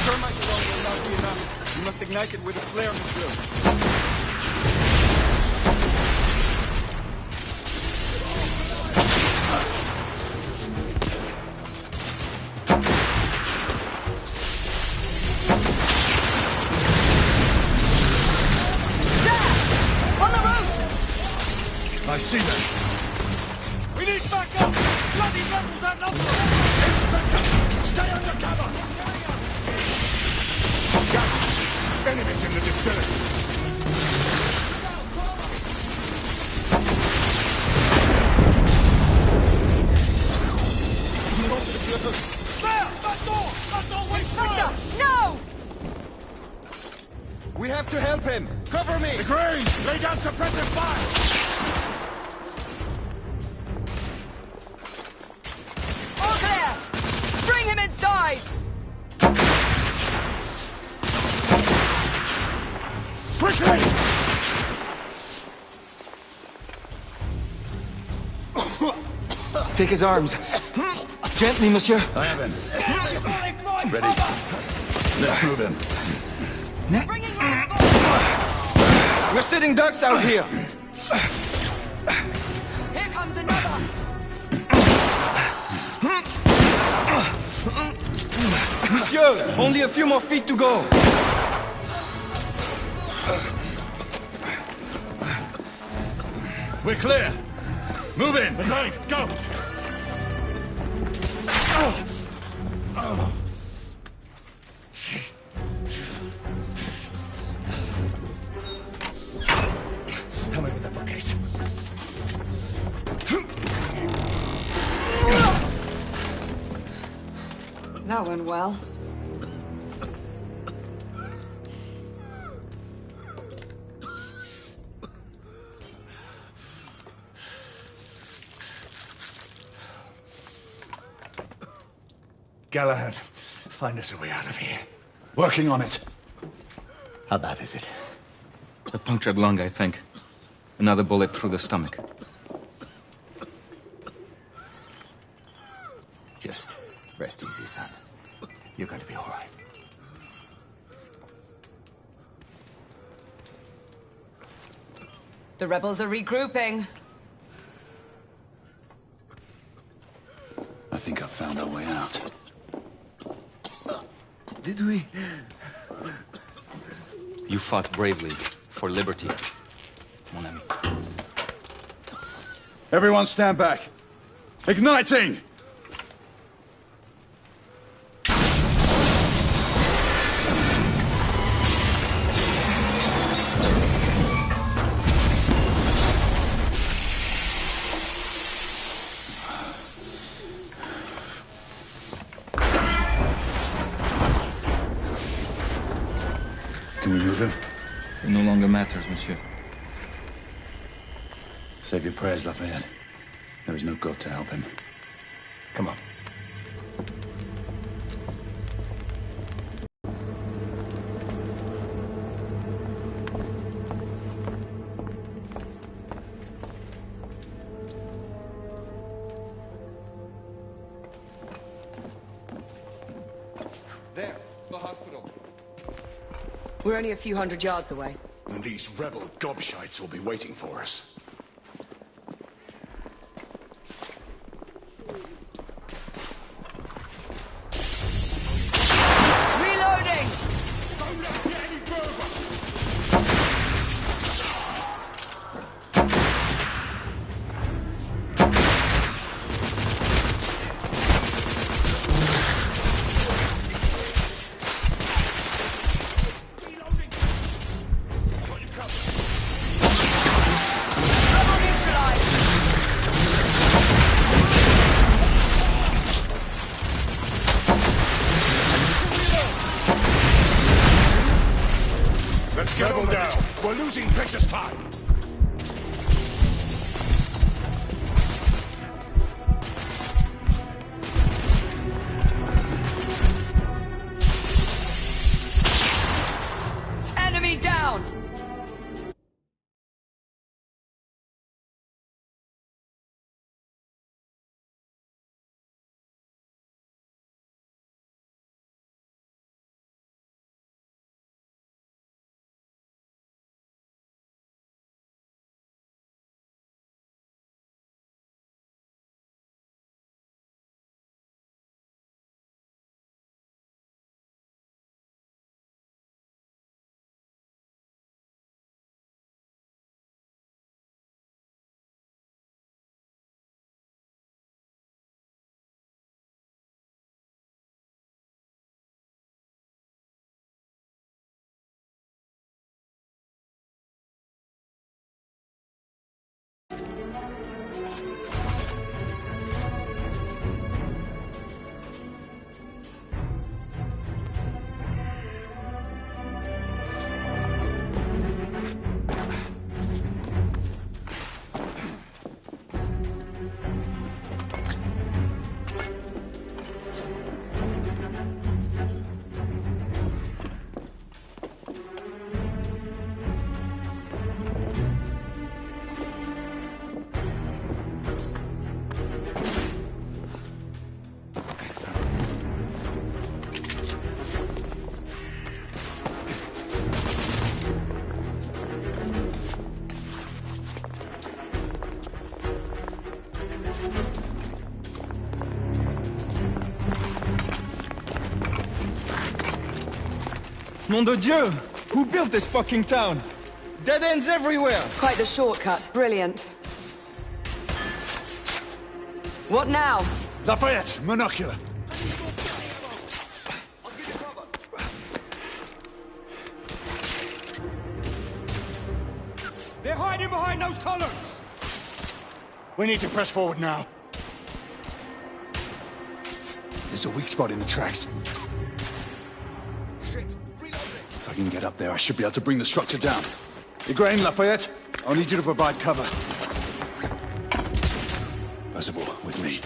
Thermite alone will not be enough. You must ignite it with a flare, monsieur. I see them. We need backup! Bloody rebels outnumber us! Inspector, stay under cover! Enemies in the distillery. There! That door! That's all way Inspector, no! We have to help him! Cover me! Igraine, lay down suppressive fire! All clear! Bring him inside! Quickly! Take his arms. Gently, monsieur. I have him. Ready. Let's move him. We're sitting ducks out here. Here comes another! Monsieur, only a few more feet to go. We're clear. Move in. Igraine, go! Help me with that bookcase. That went well. Galahad, find us a way out of here. Working on it. How bad is it? A punctured lung, I think. Another bullet through the stomach. Just rest easy, son. You're going to be all right. The rebels are regrouping. I think I've found our way out. Did we? You fought bravely for liberty, mon ami. Everyone stand back. Igniting! Can we move him? It no longer matters, monsieur. Save your prayers, Lafayette. There is no God to help him. Come on. There, the hospital. We're only a few hundred yards away. And these rebel gobshites will be waiting for us. Reloading! Don't let me get any further! Let's settle down. We're losing precious time. Enemy down! Nom de Dieu! Who built this fucking town? Dead ends everywhere! Quite the shortcut. Brilliant. What now? Lafayette, monocular. They're hiding behind those columns! We need to press forward now. There's a weak spot in the tracks. If I can get up there, I should be able to bring the structure down. Igraine, Lafayette, I'll need you to provide cover. Percival, with me.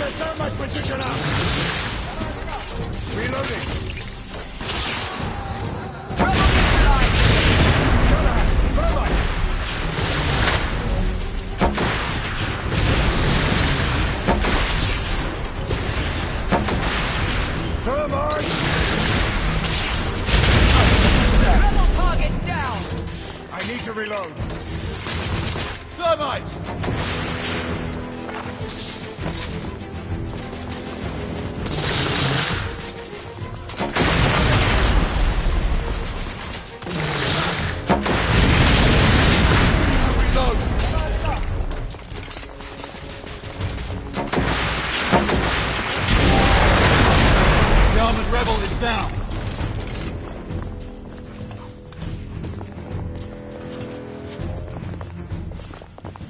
their thermite position up! Reloading! Thermite! Rebel target down! I need to reload. Thermite! Rebel is down.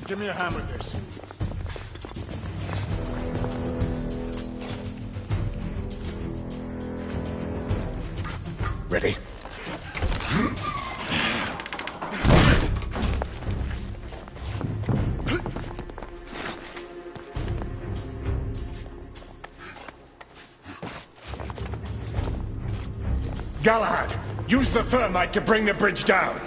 Give me a hand with this. Ready? Galahad, use the thermite to bring the bridge down.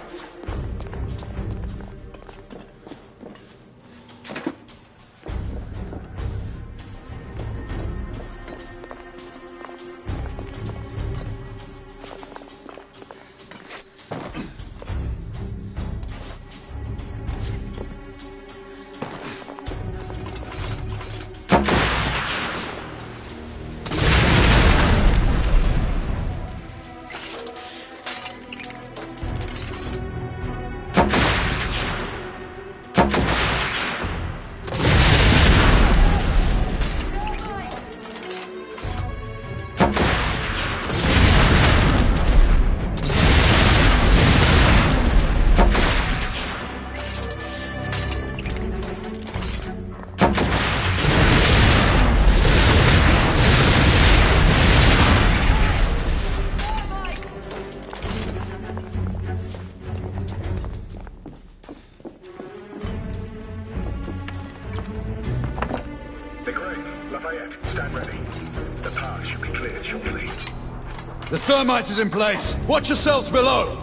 The thermite is in place. Watch yourselves below.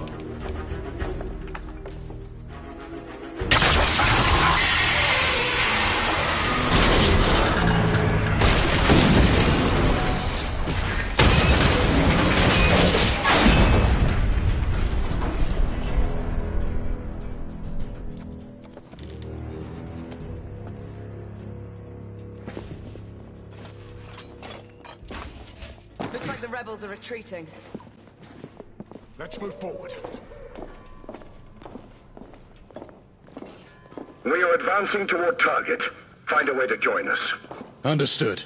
Looks like the rebels are retreating. Let's move forward. We are advancing toward target. Find a way to join us. Understood.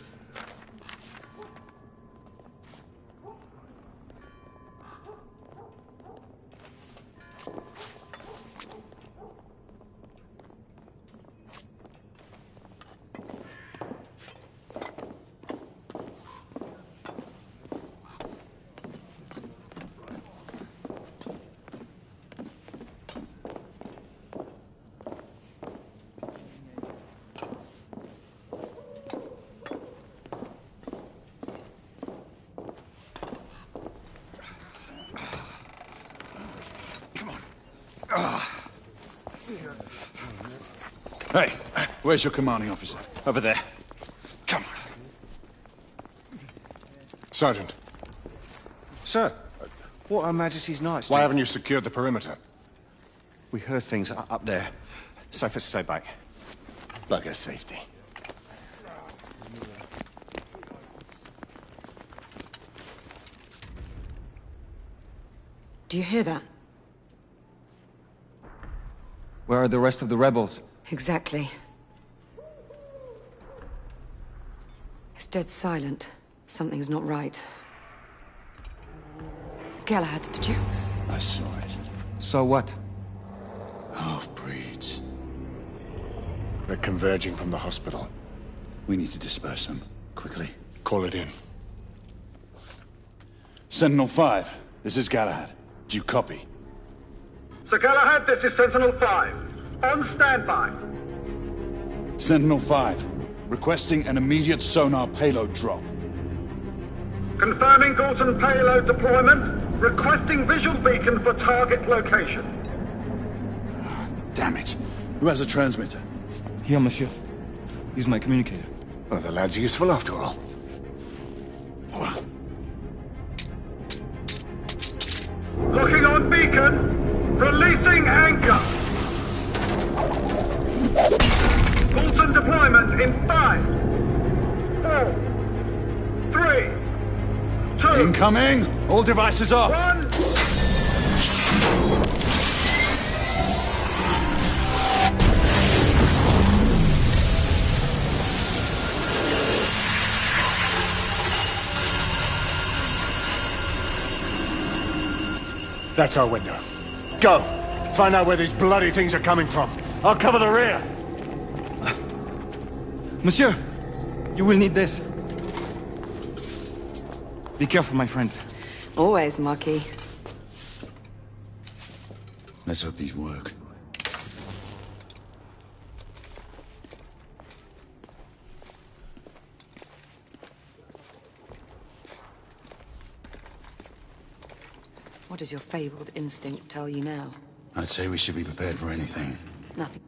Hey, where's your commanding officer? Over there. Come on. Sergeant. Sir, what Her Majesty's Knights Why haven't you secured the perimeter? We heard things up there. Safer to stay back. Bugger safety. Do you hear that? Where are the rest of the rebels? Exactly. It's dead silent. Something's not right. Galahad, did you? I saw it. So what? Half-breeds. They're converging from the hospital. We need to disperse them. Quickly. Call it in. Sentinel-5, this is Galahad. Do you copy? Sir Galahad, this is Sentinel-5. On standby. Sentinel-5, Requesting an immediate sonar payload drop. Confirming Gorton payload deployment. Requesting visual beacon for target location. Damn it. Who has a transmitter? Here, monsieur. Use my communicator. Well, the lad's useful after all. Locking on beacon. Releasing anchor. Gorton deployment in 5, 4, 3, 2. Incoming! All devices off! 1. That's our window. Go! Find out where these bloody things are coming from. I'll cover the rear! Monsieur, you will need this. Be careful, my friends. Always, Marquis. Let's hope these work. What does your fabled instinct tell you now? I'd say we should be prepared for anything. Nothing.